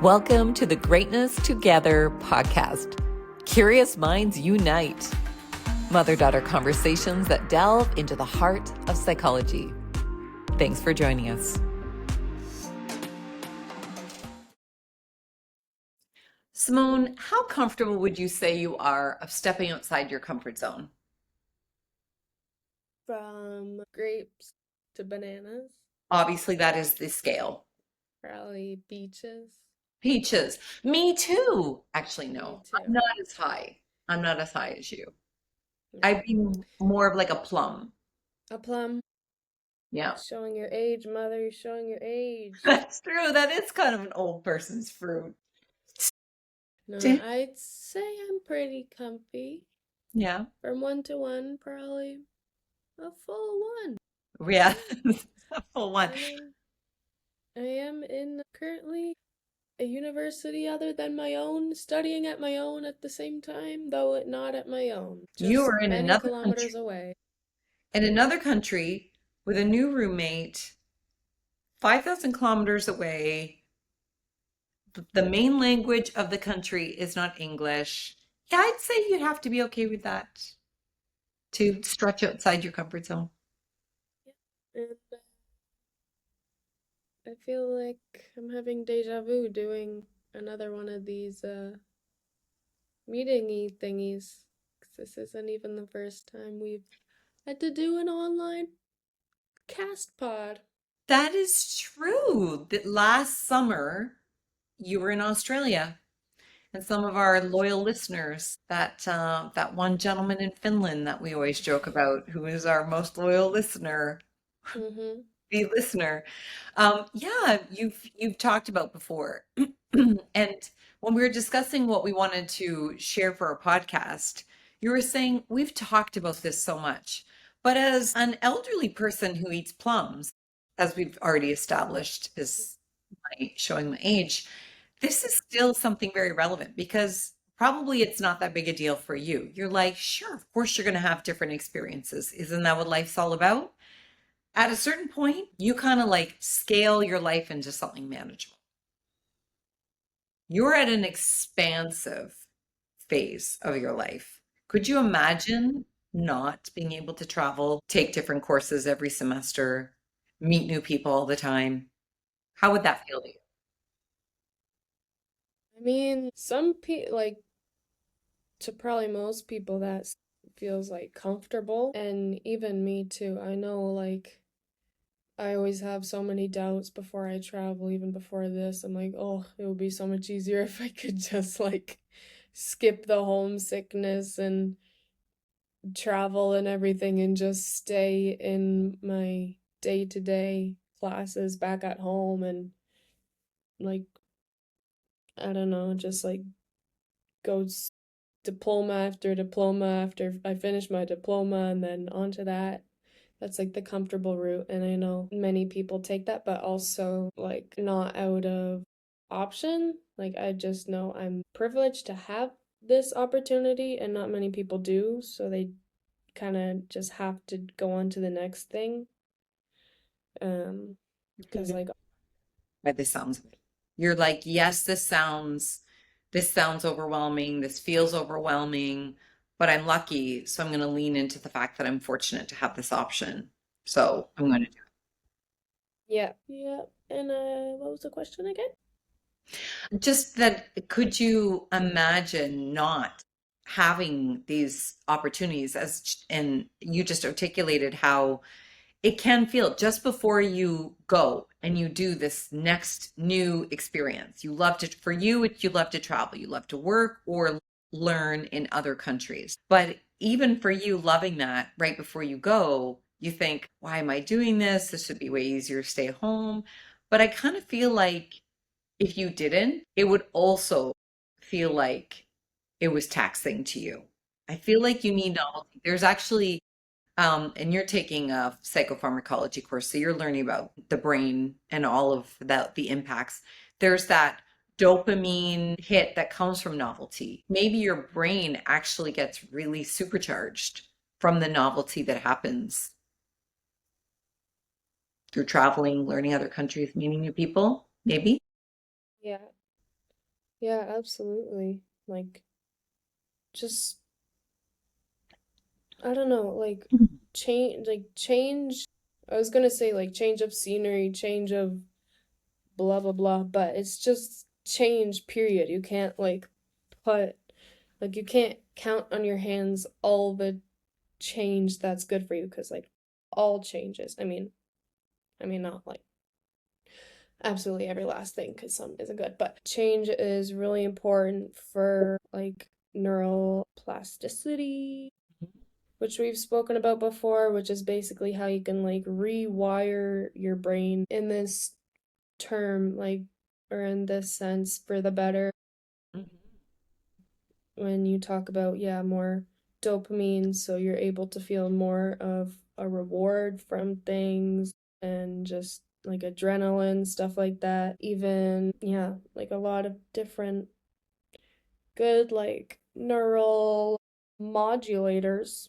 Welcome to the Greatness Together podcast. Curious minds unite. Mother-daughter conversations that delve into the heart of psychology. Thanks for joining us. Simonne, how comfortable would you say you are of stepping outside your comfort zone? From grapes to bananas, Obviously, that is the scale. probably beaches. Peaches. Me too. Actually, Me no, too. I'm not as high. I'm not as high as you. No. I'd be more of like a plum. A plum. Yeah. Showing your age, mother. You're showing your age. That's true. That is kind of an old person's fruit. No, I'd say I'm pretty comfy. Yeah. From 1 to 1, probably a full 1. Yeah. A full one. I mean, I am in currently a university other than my own, studying at my own at the same time, though not at my own. You Just are in many another kilometers country, away. with a new roommate, 5,000 kilometers away. The main language of the country is not English. Yeah, I'd say you'd have to be okay with that to stretch outside your comfort zone. And I feel like I'm having deja vu doing another one of these meeting-y thingies. 'Cause this isn't even the first time we've had to do an online cast pod. That is true. That last summer you were in Australia, and some of our loyal listeners, that one gentleman in Finland that we always joke about, who is our most loyal listener, Mm-hmm. the listener. Yeah, you've talked about before, and when we were discussing what we wanted to share for our podcast, you were saying we've talked about this so much, but as an elderly person who eats plums, as we've already established, is showing my age, this is still something very relevant because probably it's not that big a deal for you. You're like, sure, of course you're going to have different experiences. Isn't that what life's all about? At a certain point, you kind of like scale your life into something manageable. You're at an expansive phase of your life. Could you imagine not being able to travel, take different courses every semester, meet new people all the time? How would that feel to you? I mean, some people, like, to probably most people, that feels like comfortable, and even me too. I know, like, I always have so many doubts before I travel, even before this. I'm like, oh, it would be so much easier if I could just, like, skip the homesickness and travel and everything and just stay in my day-to-day classes back at home and, like, I don't know, just like go diploma after diploma after I finish my diploma and then onto that. That's like the comfortable route. And I know many people take that, but also like not out of option. Like I just know I'm privileged to have this opportunity and not many people do. So they kind of just have to go on to the next thing. Because like, By the sounds of it. You're like, yes, this sounds overwhelming, this feels overwhelming, but I'm lucky, so I'm going to lean into the fact that I'm fortunate to have this option. So I'm going to do yeah, yeah. And what was the question again? it. Just that, could you imagine not having these opportunities and you just articulated how it can feel just before you go and you do this next new experience. You love to, for you, you love to travel, you love to work or learn in other countries. But even for you loving that right before you go, you think, why am I doing this? This would be way easier to stay home. But I kind of feel like if you didn't, it would also feel like it was taxing to you. I feel like you need novelty. There's actually and you're taking a psychopharmacology course, so you're learning about the brain and all of that, the impacts. There's that dopamine hit that comes from novelty. Maybe your brain actually gets really supercharged from the novelty that happens through traveling, learning other countries, meeting new people, maybe. Yeah. Yeah, absolutely. Like, just, I don't know, like, change. I was gonna say, like, change of scenery, change of blah, blah, blah, but it's just change, period. You can't, like, put, like, you can't count on your hands all the change that's good for you, because, like, all changes, I mean, not like absolutely every last thing because some isn't good, but change is really important for like neuroplasticity, which we've spoken about before, which is basically how you can like rewire your brain in this term, like, or in this sense for the better. Mhm. When you talk about, yeah, more dopamine, so you're able to feel more of a reward from things and just like adrenaline, stuff like that. Even, yeah, like a lot of different good, like neural modulators.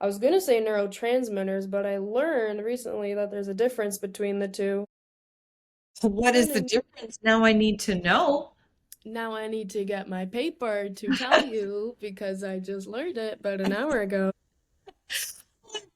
I was gonna say neurotransmitters, but I learned recently that there's a difference between the two. What is the Learning. difference? Now I need to know. Now I need to get my paper to tell you because I just learned it about an hour ago.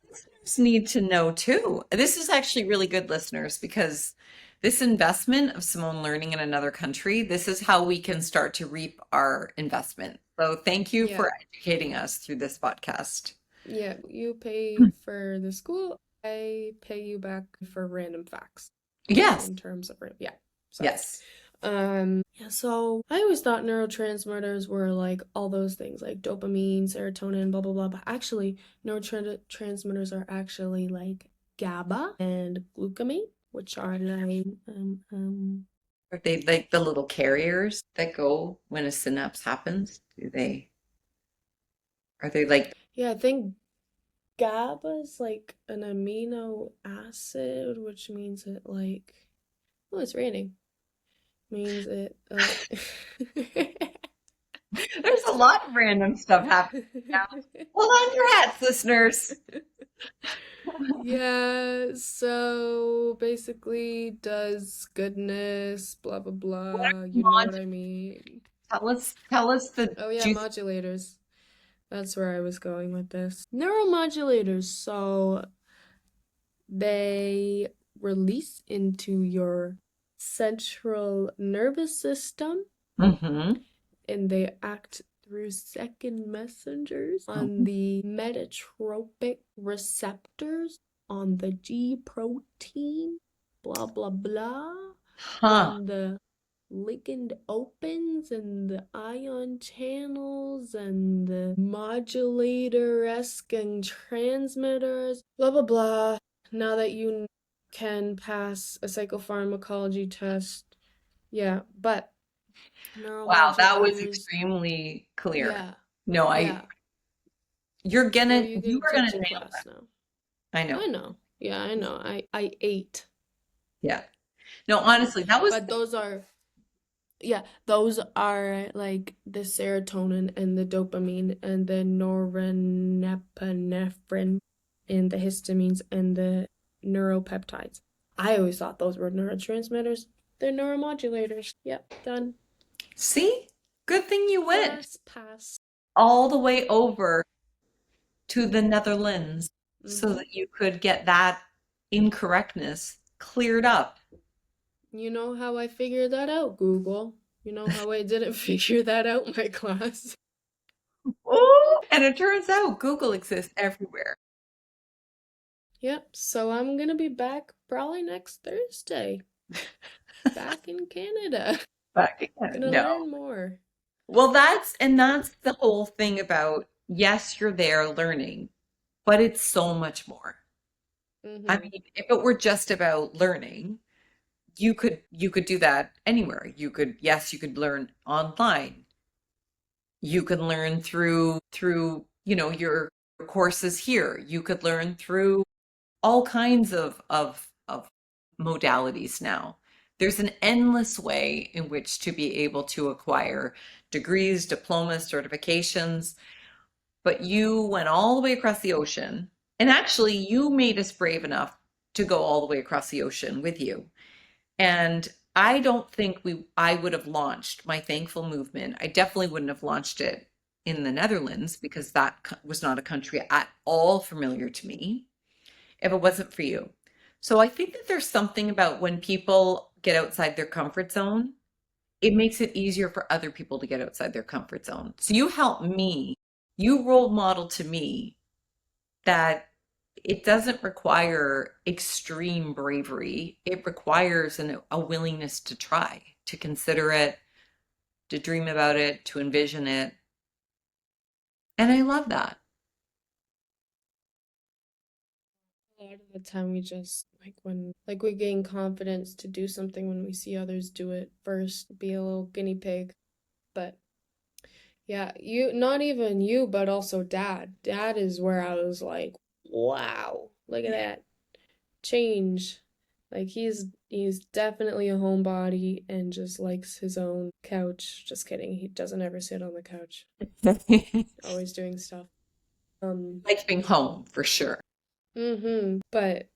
Listeners need to know too. This is actually really good, listeners, because this investment of Simone learning in another country, this is how we can start to reap our investment. So thank you Yeah. for educating us through this podcast. Yeah, you pay for the school, I pay you back for random facts Yes, in terms of yeah. So, yes. yeah, so I always thought neurotransmitters were like all those things like dopamine, serotonin, blah blah blah, but actually neurotransmitters are actually like GABA and glutamate, which are like Are they like the little carriers that go when a synapse happens? Are they like, yeah, I think GABA is like an amino acid, which means it like, oh, it's raining. Means it there's a lot of random stuff happening now. Hold on your hats, listeners. yeah, so basically does goodness, blah blah blah, you know what Mod- I mean. tell us the Oh yeah, juice. modulators. That's where I was going with this. Neuromodulators, so they release into your central nervous system Hmm. and they act through second messengers on the metatropic receptors on the G protein, blah blah blah, Huh. when the ligand opens and the ion channels and the modulator-esque and transmitters, blah blah blah. Now that you can pass a psychopharmacology test, yeah, but Wow, that was neuromodulators, extremely clear. yeah, No, yeah. Well, you you can are gonna teach a nail class that. now. I know. I know. Yeah, I know. I ate. Yeah. No, honestly, that was But those are, yeah, those are like the serotonin and the dopamine and the norepinephrine and the histamines and the neuropeptides. I always thought those were neurotransmitters. They're neuromodulators. Yep, done. see? Good thing you went Class pass. all the way over to the Netherlands so Mm-hmm. that you could get that incorrectness cleared up. You know how I figured that out, Google? You know how I didn't figure that out in my class? Oh, and it turns out Google exists everywhere. Yep, so I'm gonna be back probably next Thursday. Back in Canada. Back again. Gonna No. learn more. Well, that's the whole thing about, yes, you're there learning, but it's so much more. I Mm-hmm. mean, if it were just about learning, you could do that anywhere. You could learn online. You can learn through, your courses here. You could learn through all kinds of modalities now. There's an endless way in which to be able to acquire degrees, diplomas, certifications, but you went all the way across the ocean. And actually, you made us brave enough to go all the way across the ocean with you. And I don't think I would have launched my Thankful movement. I definitely wouldn't have launched it in the Netherlands because that was not a country at all familiar to me if it wasn't for you. So I think that there's something about when people get outside their comfort zone, it makes it easier for other people to get outside their comfort zone. So you help me, you role model to me that it doesn't require extreme bravery. It requires a willingness to try, to consider it, to dream about it, to envision it. And I love that. A lot of the time we just like when like we gain confidence to do something when we see others do it first, be a little guinea pig. But yeah, you not even you, but also dad. Dad is where I was like, wow, look at that change. Like he's definitely a homebody and just likes his own couch. Just kidding. He doesn't ever sit on the couch. Always doing stuff. Um, Like being home for sure. But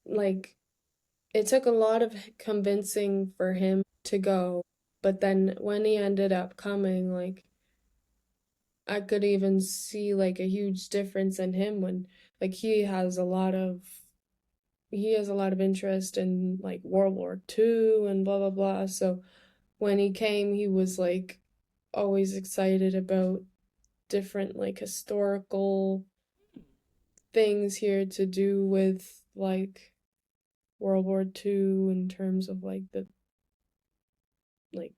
like it took a lot of convincing for him to go. But then when he ended up coming, like I could even see like a huge difference in him when like he has a lot of interest in like World War II and blah blah blah. So when he came, he was like always excited about different like historical things here to do with like World War II in terms of like the like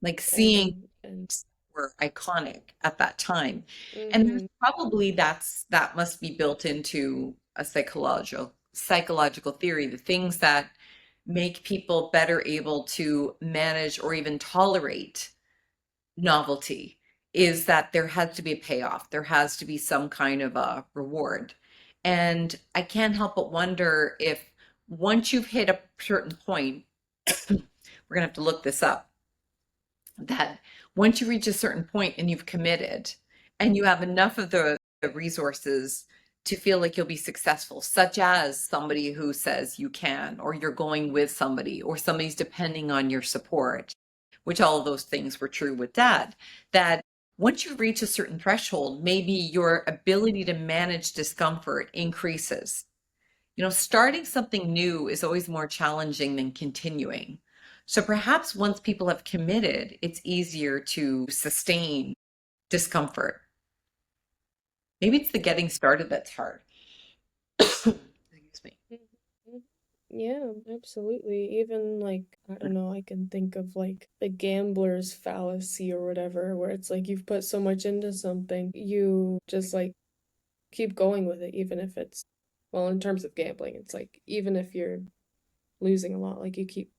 Like seeing and were iconic at that time. And there's mm-hmm. probably that must be built into a psychological theory, the things that make people better able to manage or even tolerate novelty is that there has to be a payoff. There has to be some kind of a reward. And I can't help but wonder if once you've hit a certain point, we're gonna have to look this up, that once you reach a certain point and you've committed and you have enough of the resources to feel like you'll be successful, such as somebody who says you can, or you're going with somebody, or somebody's depending on your support, which all of those things were true with dad, that once you reach a certain threshold, maybe your ability to manage discomfort increases. Starting something new is always more challenging than continuing. So perhaps once people have committed, it's easier to sustain discomfort. Maybe it's the getting started that's hard. Excuse me. Mhm. Yeah, absolutely. Even like, I don't know, I can think of like the gambler's fallacy or whatever, where it's like you've put so much into something, you just like keep going with it, even if it's, well, in terms of gambling, it's like even if you're losing a lot, like you keep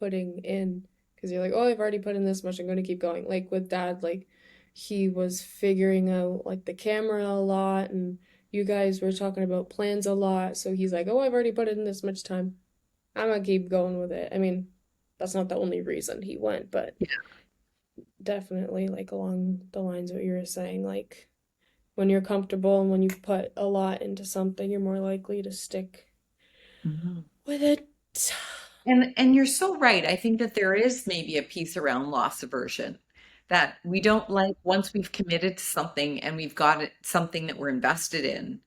putting in because you're like, oh, I've already put in this much, I'm going to keep going. Like with dad, like he was figuring out like the camera a lot and you guys were talking about plans a lot. So he's like, oh, I've already put in this much time. I'm gonna keep going with it. I mean, that's not the only reason he went, but definitely like along the lines of what you were saying, like when you're comfortable and when you've put a lot into something, you're more likely to stick Mhm. with it. And you're so right. I think that there is maybe a piece around loss aversion that we don't like once we've committed to something and we've got it something that we're invested in.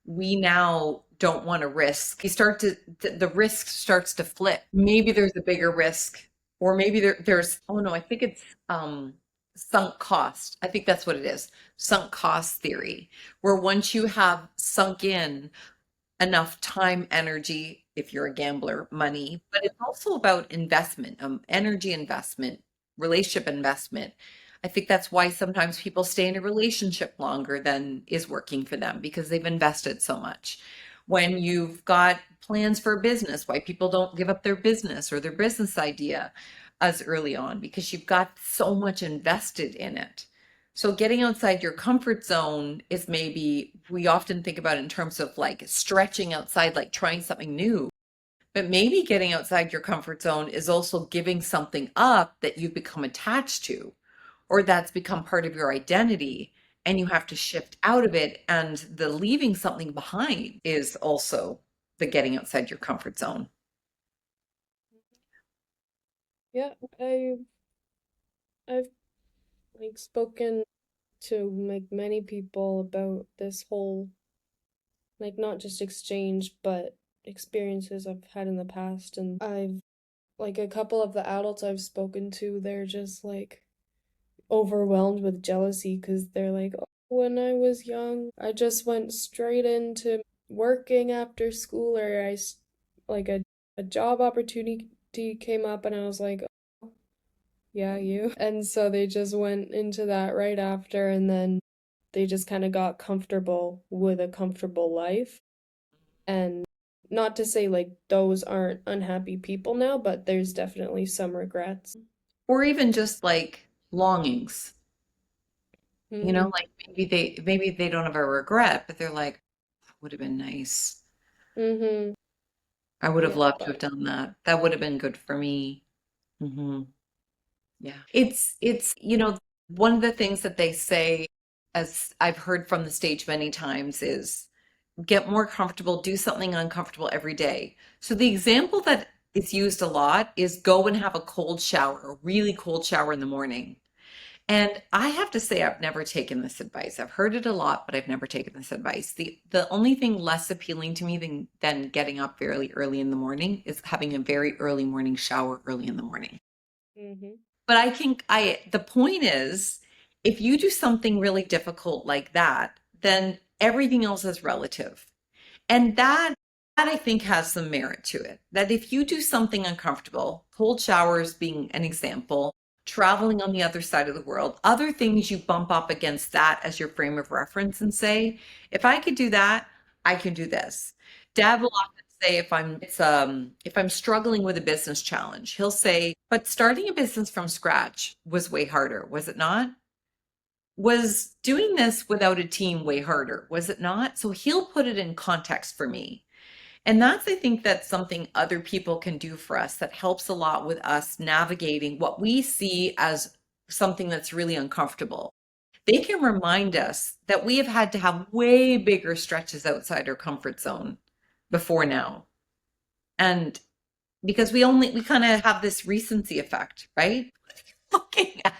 We now don't want to risk. You start to the risk starts to flip. Maybe there's a bigger risk, or maybe there's oh no, I think it's sunk cost. I think that's what it is. Sunk cost theory, where once you have sunk in enough time, energy, if you're a gambler, money, but it's also about investment, energy investment, relationship investment. I think that's why sometimes people stay in a relationship longer than is working for them because they've invested so much. When you've got plans for a business, why people don't give up their business or their business idea as early on because you've got so much invested in it. So getting outside your comfort zone is maybe we often think about it in terms of like stretching outside, like trying something new. But maybe getting outside your comfort zone is also giving something up that you've become attached to or that's become part of your identity and you have to shift out of it. And the leaving something behind is also the getting outside your comfort zone. Yeah, I've like spoken to like many people about this whole like not just exchange but experiences I've had in the past, and I've like a couple of the adults I've spoken to, they're just like overwhelmed with jealousy because they're like, oh, when I was young, I just went straight into working after school, or like a job opportunity came up, and I was like, oh, yeah, you. And so they just went into that right after, and then they just kind of got comfortable with a comfortable life. And not to say like those aren't unhappy people now, but there's definitely some regrets. Or even just like longings, Mm-hmm. like maybe they don't have a regret, but they're like, that would have been nice. Mm-hmm. I would have Yeah, loved to have but done that. That would have been good for me. Yeah. It's one of the things that they say, as I've heard from the stage many times, is get more comfortable, do something uncomfortable every day. So the example that is used a lot is go and have a cold shower, a really cold shower in the morning. And I have to say, I've never taken this advice. I've heard it a lot, but I've never taken this advice. The only thing less appealing to me than getting up very early in the morning is having a very early morning shower early in the morning. mm-hmm. But I think the point is, if you do something really difficult like that, then everything else is relative. And that I think has some merit to it. That if you do something uncomfortable, cold showers being an example, traveling on the other side of the world, other things you bump up against that as your frame of reference and say, if I could do that, I can do this. Dad will often say if I'm struggling with a business challenge, he'll say, but starting a business from scratch was way harder, was it not? Was doing this without a team way harder, was it not? So he'll put it in context for me. And I think that's something other people can do for us that helps a lot with us navigating what we see as something that's really uncomfortable. They can remind us that we have had to have way bigger stretches outside our comfort zone before now. And because we kind of have this recency effect, right? Looking at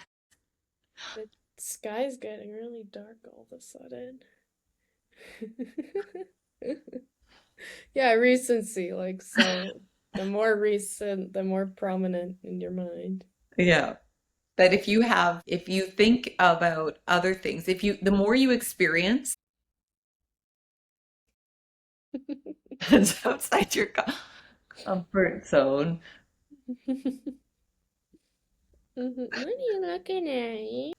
The sky's getting really dark all of a sudden. Yeah, recency, like so the more recent, the more prominent in your mind. yeah. That if you think about other things, if you, the more you experience, it's outside your comfort zone. What are you looking at?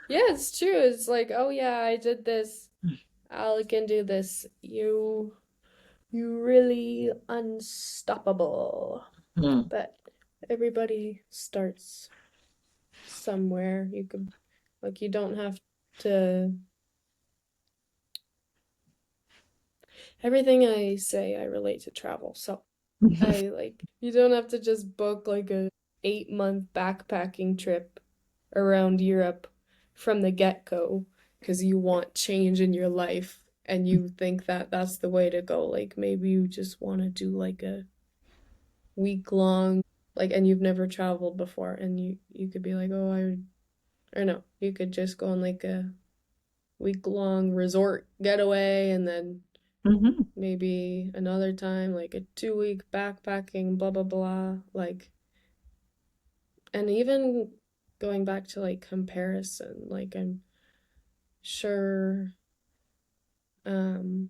Yeah, it's true. It's like, oh yeah, I did this. I can do this. You really unstoppable. Hmm. But everybody starts somewhere. You could like you don't have to everything I say I relate to travel. So I like you don't have to just book like a 8-month backpacking trip around Europe from the get-go because you want change in your life and you think that that's the way to go. Like maybe you just want to do like a week long like and you've never traveled before and you could be like, "Oh, or no, you could just go on like a week long resort getaway and then Mhm. maybe another time like a 2-week backpacking blah blah blah like and even going back to like comparison like I'm sure um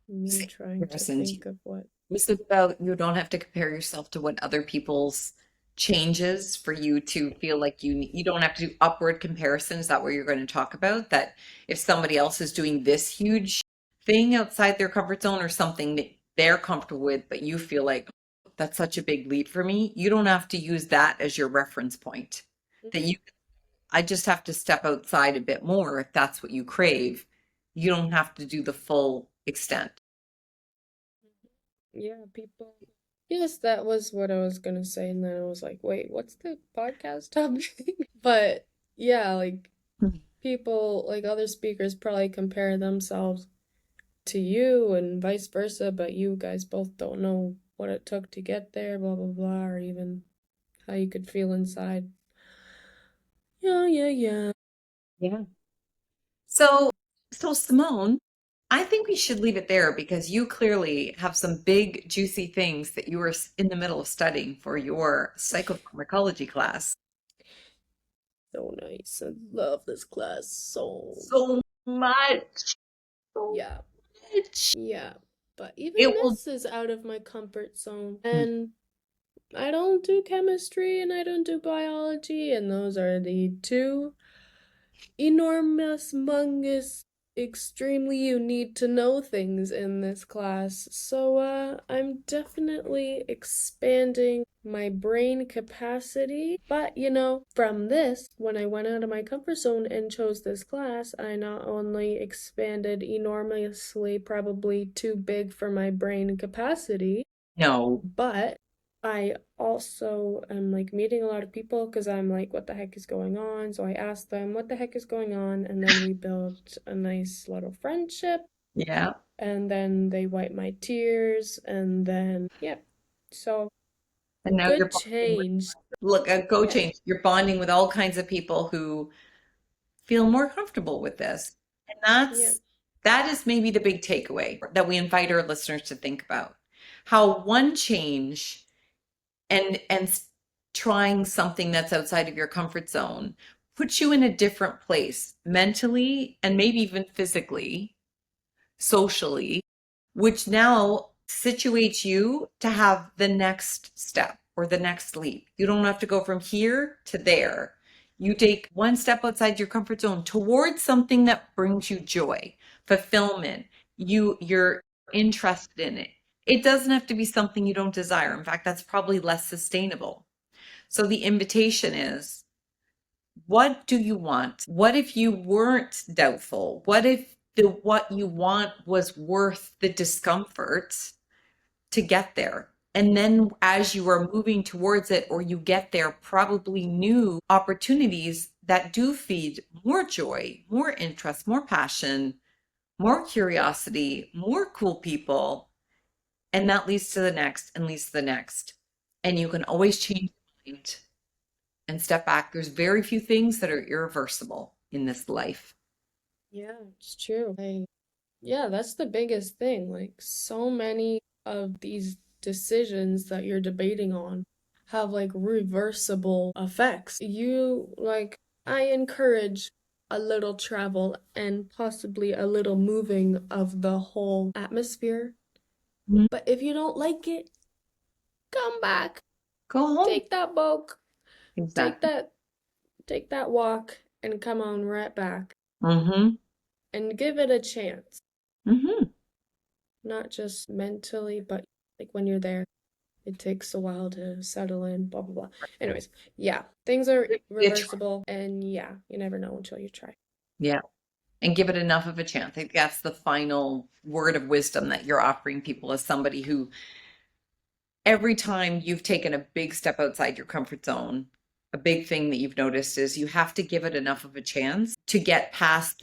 me Same trying to comparisons. think of what Was it about you don't have to compare yourself to what other people's changes for you to feel like you don't have to do upward comparisons? Is that what you're going to talk about? That if somebody else is doing this huge thing outside their comfort zone or something that they're comfortable with, but you feel like that's such a big leap for me, you don't have to use that as your reference point. That you I just have to step outside a bit more if that's what you crave. You don't have to do the full extent. yeah people yes that was what I was gonna say and then I was like wait what's the podcast topic but yeah like people like other speakers probably compare themselves to you and vice versa, but you guys both don't know what it took to get there, blah blah blah, or even how you could feel inside. Yeah, yeah, yeah. Yeah. So, so Simone, I think we should leave it there because you clearly have some big, juicy things that you were in the middle of studying for your psychopharmacology class. So nice. I love this class so. So much, so Yeah, much. yeah. But even It will. this is out of my comfort zone. And I don't do chemistry and I don't do biology, and those are the two enormous, mungus, extremely you need to know things in this class. So, I'm definitely expanding my brain capacity. But, from this, when I went out of my comfort zone and chose this class, I not only expanded enormously, probably too big for my brain capacity, No. but I also am like meeting a lot of people because I'm like, what the heck is going on? So I asked them, what the heck is going on? And then we built a nice little friendship. Yeah. And then they wiped my tears. And then, yeah. So And now you're good bonding with, change. look, go Yeah. change. You're bonding with all kinds of people who feel more comfortable with this. And Yeah. that is maybe the big takeaway that we invite our listeners to think about. How one change and trying something that's outside of your comfort zone puts you in a different place mentally and maybe even physically, socially, which now situates you to have the next step or the next leap. You don't have to go from here to there. You take one step outside your comfort zone towards something that brings you joy, fulfillment. You're interested in it. It doesn't have to be something you don't desire. In fact, that's probably less sustainable. So the invitation is, what do you want? What if you weren't doubtful? What if what you want was worth the discomfort to get there? And then as you are moving towards it or you get there, probably new opportunities that do feed more joy, more interest, more passion, more curiosity, more cool people. And that leads to the next and leads to the next. And you can always change your mind and step back. There's very few things that are irreversible in this life. Yeah, it's true. Yeah, that's the biggest thing. Like, so many of these decisions that you're debating on have like reversible effects. I encourage a little travel and possibly a little moving of the whole atmosphere. Mhm. But if you don't like it, come back. Go home. Take that book, take Exactly. that, take that walk, and come on right back Mm-hmm. and give it a chance. Mm-hmm. Not just mentally, but like when you're there. It takes a while to settle in, blah, blah, blah. Anyways, yeah, things are Yeah, try. reversible, and yeah, you never know until you try. Yeah. And give it enough of a chance. I think that's the final word of wisdom that you're offering people as somebody who every time you've taken a big step outside your comfort zone, a big thing that you've noticed is you have to give it enough of a chance to get past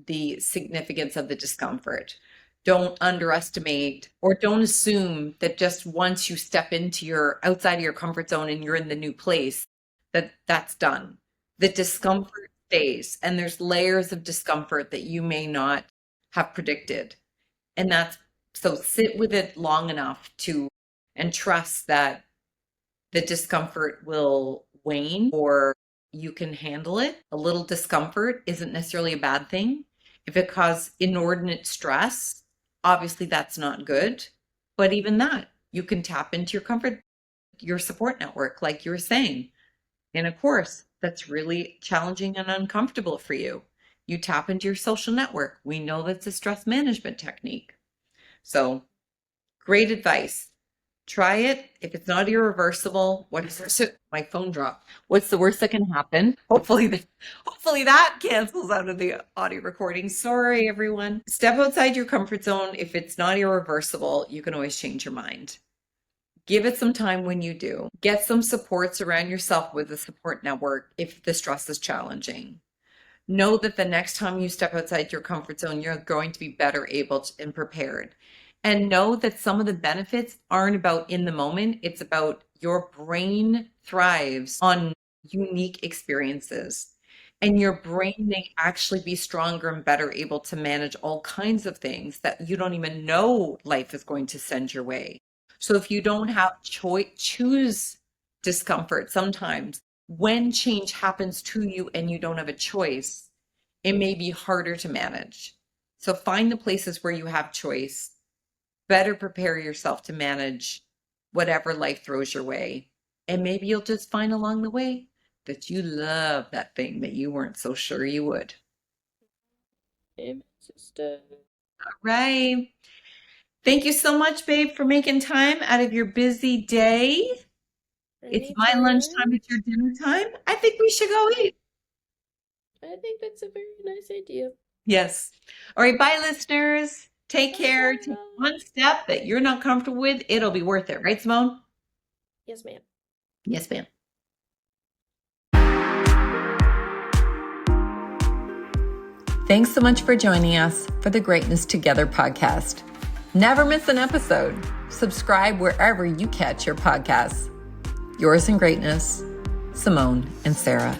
the significance of the discomfort. Don't underestimate or don't assume that just once you step into your outside of your comfort zone and you're in the new place that that's done. The discomfort stays and there's layers of discomfort that you may not have predicted. And that's so sit with it long enough to and trust that the discomfort will wane or you can handle it. A little discomfort isn't necessarily a bad thing. If it causes inordinate stress, obviously that's not good. But even that, you can tap into your comfort, your support network, like you were saying, in a course that's really challenging and uncomfortable for you. You tap into your social network. We know that's a stress management technique. So great advice. Try it. If it's not irreversible, my phone dropped. What's the worst that can happen? Hopefully that cancels out of the audio recording. Sorry, everyone. Step outside your comfort zone. If it's not irreversible, you can always change your mind. Give it some time when you do. Get some supports around yourself with a support network if the stress is challenging. Know that the next time you step outside your comfort zone, you're going to be better able to, and prepared. And know that some of the benefits aren't about in the moment, it's about your brain thrives on unique experiences. And your brain may actually be stronger and better able to manage all kinds of things that you don't even know life is going to send your way. So if you don't have choose discomfort sometimes when change happens to you and you don't have a choice, it may be harder to manage. So find the places where you have choice, better prepare yourself to manage whatever life throws your way. And maybe you'll just find along the way that you love that thing that you weren't so sure you would. Amen, sister. Right. Thank you so much, babe, for making time out of your busy day. It's my lunchtime, Anytime. it's your dinner time. I think we should go eat. I think that's a very nice idea. Yes. All right, bye, listeners. Take Bye care. Take bye. one step that you're not comfortable with. It'll be worth it. Right, Simone? Yes, ma'am. Yes, ma'am. Thanks so much for joining us for the Greatness Together podcast. Never miss an episode. Subscribe wherever you catch your podcasts. Yours in greatness, Simone and Sarah.